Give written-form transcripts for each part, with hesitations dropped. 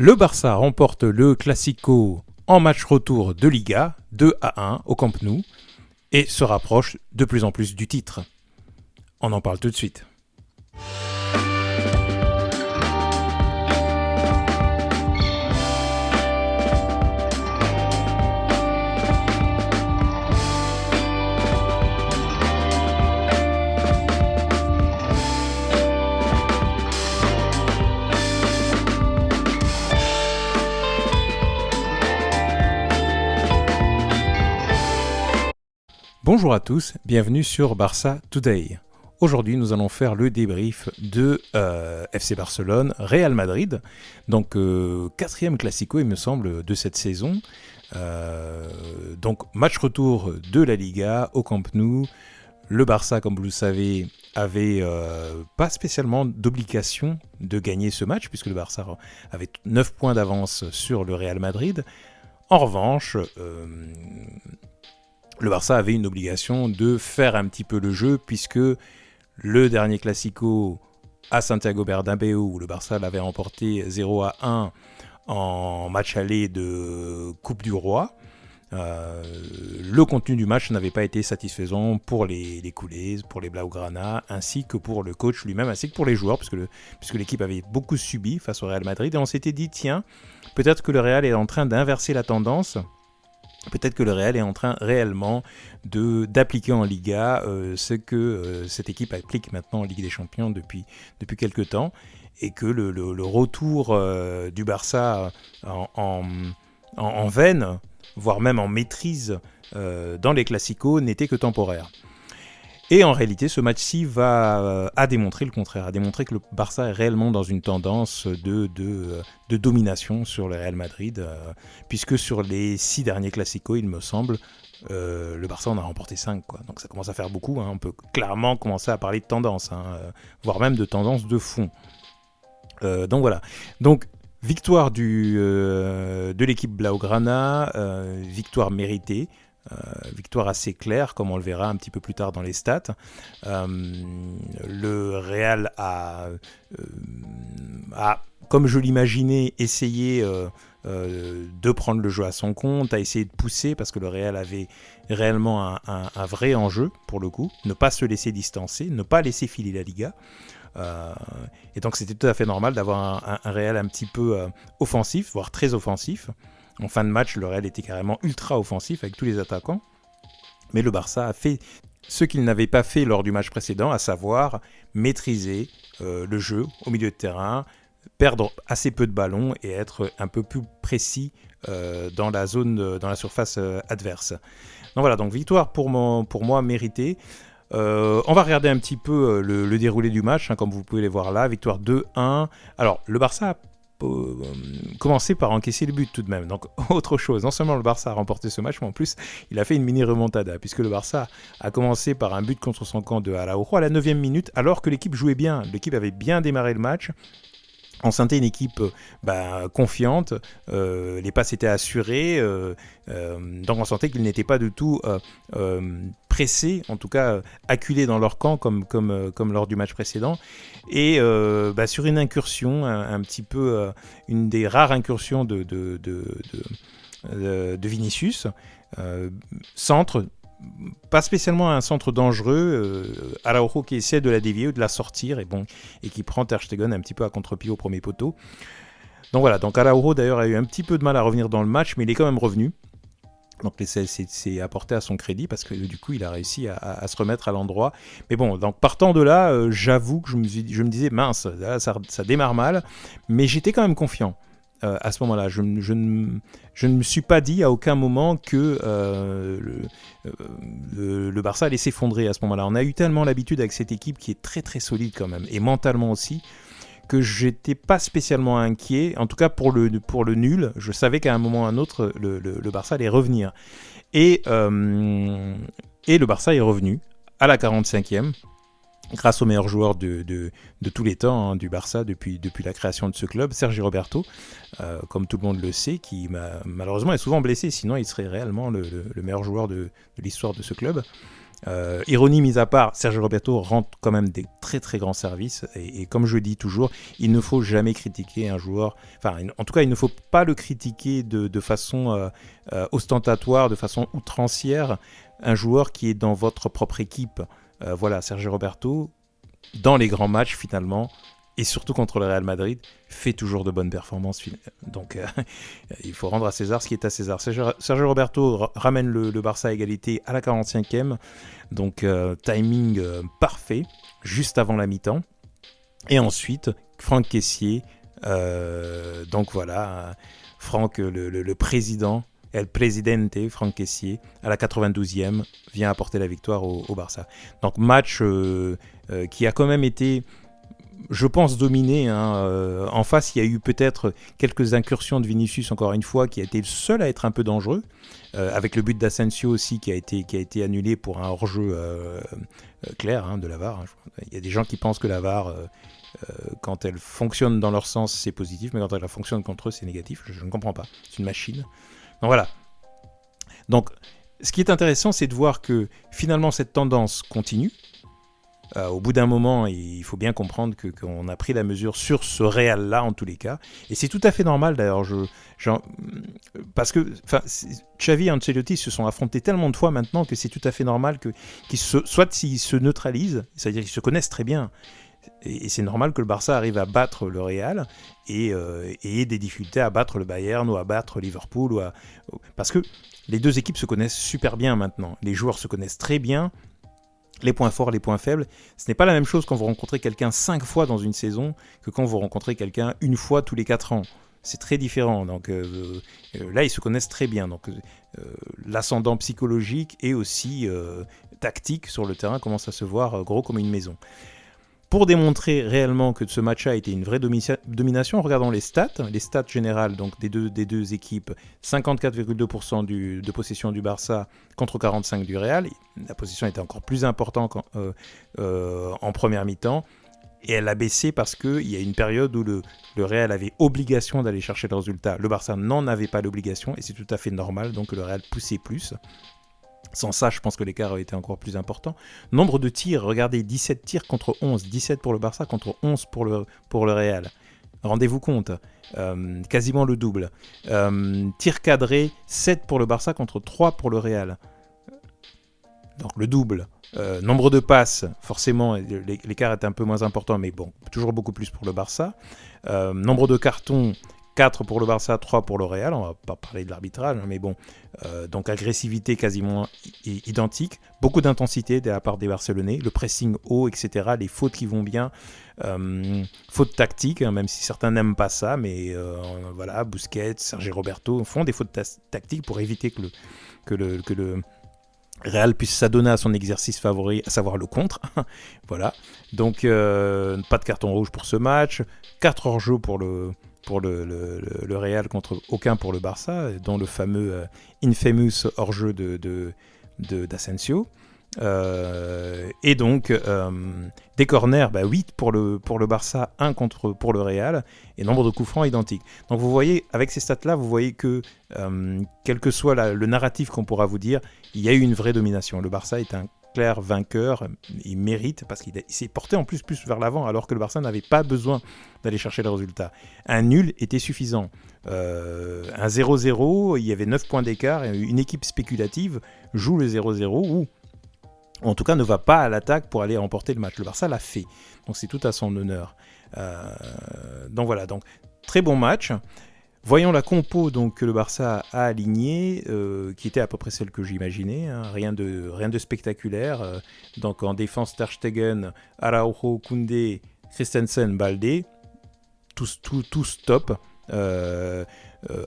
Le Barça remporte le Classico en match retour de Liga, 2-1 au Camp Nou, et se rapproche de plus en plus du titre. On en parle tout de suite. Bonjour à tous, bienvenue sur Barça Today. Aujourd'hui, nous allons faire le débrief de FC Barcelone, Real Madrid. Donc, quatrième Classico, il me semble, de cette saison. Donc, match retour de la Liga au Camp Nou. Le Barça, comme vous le savez, avait pas spécialement d'obligation de gagner ce match, puisque le Barça avait 9 points d'avance sur le Real Madrid. En revanche, le Barça avait une obligation de faire un petit peu le jeu, puisque le dernier Classico à Santiago Bernabéu, où le Barça l'avait remporté 0-1 en match aller de Coupe du Roi, le contenu du match n'avait pas été satisfaisant pour les culés, pour les Blaugrana, ainsi que pour le coach lui-même, ainsi que pour les joueurs, puisque l'équipe avait beaucoup subi face au Real Madrid, et on s'était dit, tiens, peut-être que le Real est en train d'inverser la tendance. Peut-être que le Real est en train réellement d'appliquer en Liga ce que cette équipe applique maintenant en Ligue des Champions depuis quelques temps, et que le retour du Barça en veine, voire même en maîtrise dans les Classicos n'était que temporaire. Et en réalité, ce match-ci a démontré le contraire, a démontré que le Barça est réellement dans une tendance de domination sur le Real Madrid, puisque sur les 6 derniers Classicos, il me semble, le Barça en a remporté 5, quoi. Donc ça commence à faire beaucoup, hein. On peut clairement commencer à parler de tendance, voire même de tendance de fond. Donc voilà. Donc, victoire de l'équipe Blaugrana, victoire méritée. Victoire assez claire, comme on le verra un petit peu plus tard dans les stats. Le Real a, comme je l'imaginais, essayé de prendre le jeu à son compte, a essayé de pousser, parce que le Real avait réellement un vrai enjeu, pour le coup, ne pas se laisser distancer, ne pas laisser filer la Liga. Et donc c'était tout à fait normal d'avoir un Real un petit peu offensif, voire très offensif. En fin de match, le Real était carrément ultra offensif avec tous les attaquants. Mais le Barça a fait ce qu'il n'avait pas fait lors du match précédent, à savoir maîtriser le jeu au milieu de terrain, perdre assez peu de ballons et être un peu plus précis dans la zone, dans la surface adverse. Donc voilà, donc victoire pour moi méritée. On va regarder un petit peu le déroulé du match, comme vous pouvez les voir là. Victoire 2-1. Alors, le Barça a commencer par encaisser le but tout de même. Donc autre chose, non seulement le Barça a remporté ce match, mais en plus il a fait une mini remontada, puisque le Barça a commencé par un but contre son camp de Araujo à la 9e minute, alors que l'équipe jouait bien. L'équipe avait bien démarré le match. On sentait une équipe confiante, les passes étaient assurées, donc on sentait qu'ils n'étaient pas du tout pressés, en tout cas acculés dans leur camp comme lors du match précédent. Et sur une incursion, un petit peu une des rares incursions de Vinicius, centre, pas spécialement un centre dangereux, Araujo qui essaie de la dévier ou de la sortir, et qui prend Ter Stegen un petit peu à contre-pied au premier poteau. Donc voilà, donc Araujo d'ailleurs a eu un petit peu de mal à revenir dans le match, mais il est quand même revenu. Donc c'est apporté à son crédit, parce que du coup il a réussi à se remettre à l'endroit. Mais bon, donc partant de là, j'avoue que je me disais, mince, là, ça démarre mal, mais j'étais quand même confiant. À ce moment-là, je ne me suis pas dit à aucun moment que le Barça allait s'effondrer à ce moment-là. On a eu tellement l'habitude avec cette équipe qui est très très solide quand même, et mentalement aussi, que j'étais pas spécialement inquiet, en tout cas pour le nul. Je savais qu'à un moment ou à un autre, le Barça allait revenir. Et le Barça est revenu à la 45e, grâce au meilleur joueur de tous les temps, du Barça depuis la création de ce club, Sergi Roberto, comme tout le monde le sait, qui malheureusement est souvent blessé, sinon il serait réellement le meilleur joueur de l'histoire de ce club. Ironie mise à part, Sergio Roberto rentre quand même des très très grands services et comme je dis toujours, il ne faut jamais critiquer un joueur, en tout cas il ne faut pas le critiquer de façon ostentatoire, de façon outrancière, un joueur qui est dans votre propre équipe. Voilà, Sergio Roberto, dans les grands matchs finalement, et surtout contre le Real Madrid, fait toujours de bonnes performances. Donc il faut rendre à César ce qui est à César. Sergio Roberto ramène le Barça à égalité à la 45e, donc timing parfait, juste avant la mi-temps. Et ensuite, Franck Kessié, donc voilà, Franck, le président, El Presidente, Franck Kessié, à la 92e, vient apporter la victoire au Barça. Donc match qui a quand même été, je pense, dominé. En face, il y a eu peut-être quelques incursions de Vinicius, encore une fois, qui a été le seul à être un peu dangereux, avec le but d'Asensio aussi qui a été annulé pour un hors-jeu clair de la VAR. Il y a des gens qui pensent que la VAR, quand elle fonctionne dans leur sens, c'est positif, mais quand elle fonctionne contre eux, c'est négatif. Je ne comprends pas. C'est une machine. Donc voilà. Donc, ce qui est intéressant, c'est de voir que finalement, cette tendance continue. Au bout d'un moment, il faut bien comprendre qu'on a pris la mesure sur ce Real-là, en tous les cas. Et c'est tout à fait normal, d'ailleurs. Parce que Xavi et Ancelotti se sont affrontés tellement de fois maintenant que c'est tout à fait normal soit s'ils se neutralisent, c'est-à-dire qu'ils se connaissent très bien. Et c'est normal que le Barça arrive à battre le Real et ait des difficultés à battre le Bayern ou à battre Liverpool. Parce que les deux équipes se connaissent super bien maintenant. Les joueurs se connaissent très bien. Les points forts, les points faibles. Ce n'est pas la même chose quand vous rencontrez quelqu'un 5 fois dans une saison que quand vous rencontrez quelqu'un une fois tous les 4 ans. C'est très différent. Donc là, ils se connaissent très bien. Donc l'ascendant psychologique et aussi tactique sur le terrain commence à se voir gros comme une maison. Pour démontrer réellement que ce match a été une vraie domination, regardons les stats générales donc des deux équipes. 54,2% de possession du Barça contre 45% du Real. La possession était encore plus importante en première mi-temps. Et elle a baissé parce qu'il y a une période où le Real avait obligation d'aller chercher le résultat. Le Barça n'en avait pas l'obligation et c'est tout à fait normal, donc le Real poussait plus. Sans ça, je pense que l'écart a été encore plus important. Nombre de tirs, regardez, 17 tirs contre 11. 17 pour le Barça contre 11 pour le Real. Rendez-vous compte, quasiment le double. Tirs cadrés, 7 pour le Barça contre 3 pour le Real. Donc le double. Nombre de passes, forcément, l'écart est un peu moins important, mais bon, toujours beaucoup plus pour le Barça. Nombre de cartons, 4 pour le Barça, 3 pour le Real. On va pas parler de l'arbitrage, mais bon. Donc agressivité quasiment identique. Beaucoup d'intensité de la part des Barcelonais. Le pressing haut, etc. Les fautes qui vont bien. Fautes tactiques, même si certains n'aiment pas ça. Mais voilà, Busquets, Sergio Roberto font des fautes tactiques pour éviter que le Real puisse s'adonner à son exercice favori, à savoir le contre. Voilà. Donc pas de carton rouge pour ce match. 4 hors-jeu pour le Real contre aucun pour le Barça, dont le fameux infamous hors-jeu d'Asensio. Et donc des corners, 8 pour le Barça, 1 pour le Real, et nombre de coups francs identiques. Donc vous voyez, avec ces stats-là, vous voyez que quel que soit le narratif qu'on pourra vous dire, il y a eu une vraie domination. Le Barça est un clair vainqueur, il mérite parce qu'il s'est porté en plus vers l'avant alors que le Barça n'avait pas besoin d'aller chercher le résultat. Un nul était suffisant. Un 0-0, il y avait 9 points d'écart et une équipe spéculative joue le 0-0 ou en tout cas ne va pas à l'attaque pour aller remporter le match. Le Barça l'a fait, donc c'est tout à son honneur. Donc voilà, donc très bon match. Voyons la compo donc, que le Barça a alignée, qui était à peu près celle que j'imaginais, rien de spectaculaire. Donc en défense, Ter Stegen, Araujo, Koundé, Christensen, Baldé, tous top.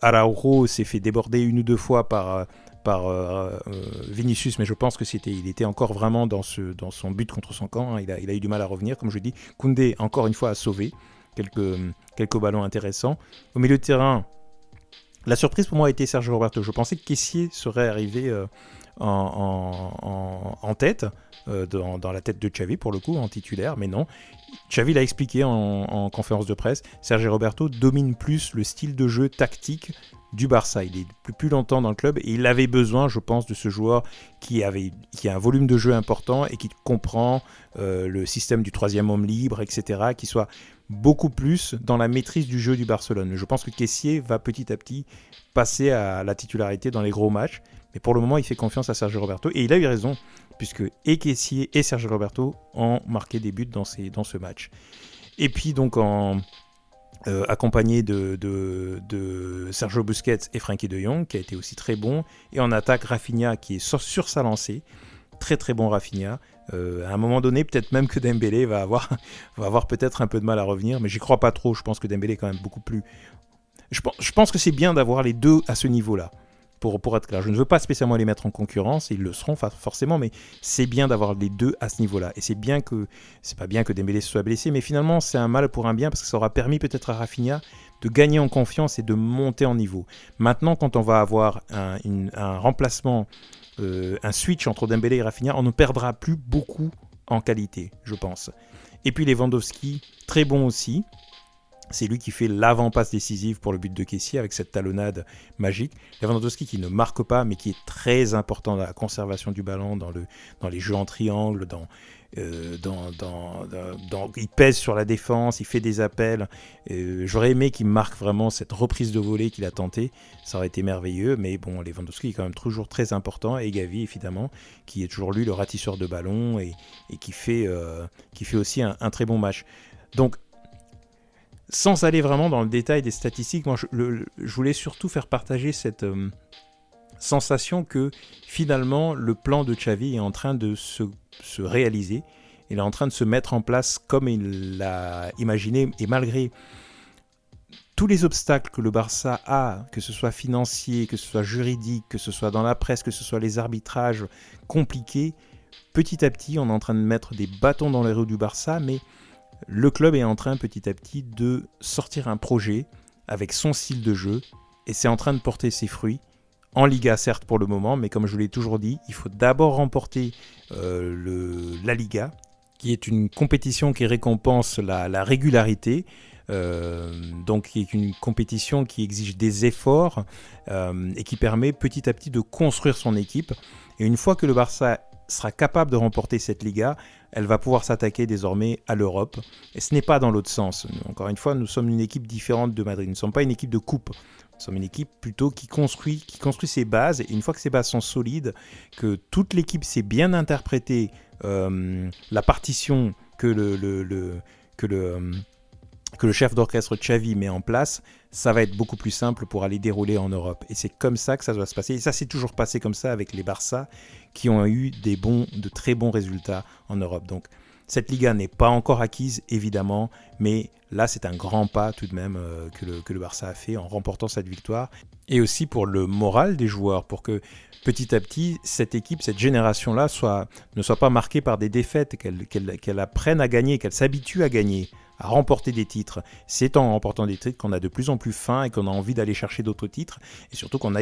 Araujo s'est fait déborder une ou deux fois par Vinicius, mais je pense que il était encore vraiment dans son but contre son camp. Il a eu du mal à revenir, comme je dis. Koundé, encore une fois, a sauvé. Quelques ballons intéressants. Au milieu de terrain, la surprise pour moi a été Sergio Roberto. Je pensais que Kessié serait arrivé en tête, dans la tête de Xavi pour le coup, en titulaire, mais non. Xavi l'a expliqué en conférence de presse, Sergio Roberto domine plus le style de jeu tactique du Barça. Il est plus longtemps dans le club et il avait besoin, je pense, de ce joueur qui a un volume de jeu important et qui comprend le système du troisième homme libre, etc., qui soit beaucoup plus dans la maîtrise du jeu du Barcelone. Je pense que Kessié va petit à petit passer à la titularité dans les gros matchs, mais pour le moment, il fait confiance à Sergio Roberto et il a eu raison, puisque et Kessié et Sergio Roberto ont marqué des buts dans ce match. Et puis donc accompagné de Sergio Busquets et Frenkie de Jong, qui a été aussi très bon. Et en attaque, Rafinha, qui est sur sa lancée. Très très bon Rafinha. À un moment donné, peut-être même que Dembélé va avoir peut-être un peu de mal à revenir, mais j'y crois pas trop. Je pense que Dembélé est quand même beaucoup plus... Je pense que c'est bien d'avoir les deux à ce niveau-là. Pour être clair, je ne veux pas spécialement les mettre en concurrence, ils le seront forcément, mais c'est bien d'avoir les deux à ce niveau-là. Et c'est pas bien que Dembélé se soit blessé, mais finalement c'est un mal pour un bien parce que ça aura permis peut-être à Rafinha de gagner en confiance et de monter en niveau. Maintenant, quand on va avoir un remplacement, un switch entre Dembélé et Rafinha, on ne perdra plus beaucoup en qualité, je pense. Et puis Lewandowski, très bon aussi. C'est lui qui fait l'avant-passe décisive pour le but de Kessié avec cette talonnade magique. Lewandowski qui ne marque pas, mais qui est très important dans la conservation du ballon, dans les jeux en triangle, il pèse sur la défense, il fait des appels. J'aurais aimé qu'il marque vraiment cette reprise de volée qu'il a tentée. Ça aurait été merveilleux, mais bon, Lewandowski est quand même toujours très important. Et Gavi, évidemment, qui est toujours lui le ratisseur de ballon et qui fait aussi un très bon match. Donc, sans aller vraiment dans le détail des statistiques, moi je voulais surtout faire partager cette sensation que finalement le plan de Xavi est en train de se réaliser. Il est en train de se mettre en place comme il l'a imaginé. Et malgré tous les obstacles que le Barça a, que ce soit financier, que ce soit juridique, que ce soit dans la presse, que ce soit les arbitrages compliqués, petit à petit on est en train de mettre des bâtons dans les roues du Barça, mais le club est en train petit à petit de sortir un projet avec son style de jeu et c'est en train de porter ses fruits. En Liga certes pour le moment, mais comme je vous l'ai toujours dit, il faut d'abord remporter la Liga, qui est une compétition qui récompense la régularité, donc qui est une compétition qui exige des efforts et qui permet petit à petit de construire son équipe. Et une fois que le Barça sera capable de remporter cette Liga, elle va pouvoir s'attaquer désormais à l'Europe. Et ce n'est pas dans l'autre sens. Encore une fois, nous sommes une équipe différente de Madrid. Nous ne sommes pas une équipe de coupe. Nous sommes une équipe plutôt qui construit ses bases. Et une fois que ces bases sont solides, que toute l'équipe sait bien interpréter la partition que le chef d'orchestre Xavi met en place, ça va être beaucoup plus simple pour aller dérouler en Europe. Et c'est comme ça que ça doit se passer. Et ça s'est toujours passé comme ça avec les Barça qui ont eu de très bons résultats en Europe. Donc cette Liga n'est pas encore acquise, évidemment, mais là c'est un grand pas tout de même que le Barça a fait en remportant cette victoire. Et aussi pour le moral des joueurs, pour que petit à petit, cette équipe, cette génération-là ne soit pas marquée par des défaites, qu'elle apprenne à gagner, qu'elle s'habitue à gagner, à remporter des titres. C'est en remportant des titres qu'on a de plus en plus faim et qu'on a envie d'aller chercher d'autres titres, et surtout qu'on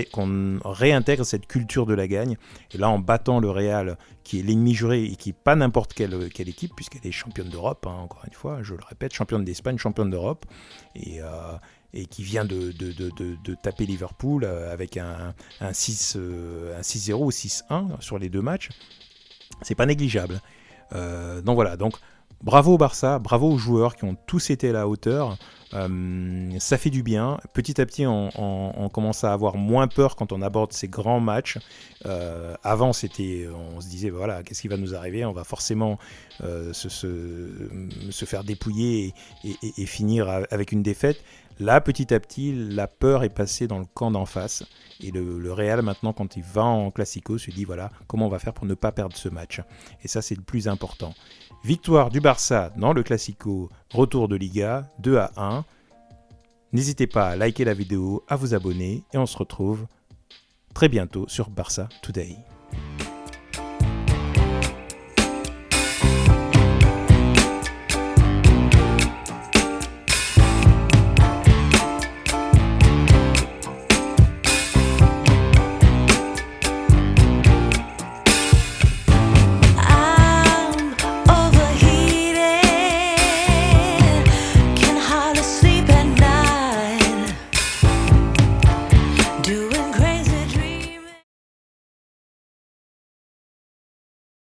réintègre cette culture de la gagne. Et là, en battant le Real, qui est l'ennemi juré et qui n'est pas n'importe quelle équipe, puisqu'elle est championne d'Europe, encore une fois, je le répète, championne d'Espagne, championne d'Europe, et qui vient de taper Liverpool avec un 6-0 ou 6-1 sur les deux matchs, c'est pas négligeable. Donc voilà, bravo au Barça, bravo aux joueurs qui ont tous été à la hauteur. Ça fait du bien. Petit à petit, on commence à avoir moins peur quand on aborde ces grands matchs. Avant, on se disait, voilà, qu'est-ce qui va nous arriver ? On va forcément se faire dépouiller et finir avec une défaite. Là, petit à petit, la peur est passée dans le camp d'en face. Et le Real, maintenant, quand il va en Classico, se dit, voilà, comment on va faire pour ne pas perdre ce match ? Et ça, c'est le plus important. Victoire du Barça dans le Classico, retour de Liga, 2-1. N'hésitez pas à liker la vidéo, à vous abonner, et on se retrouve très bientôt sur Barça Today.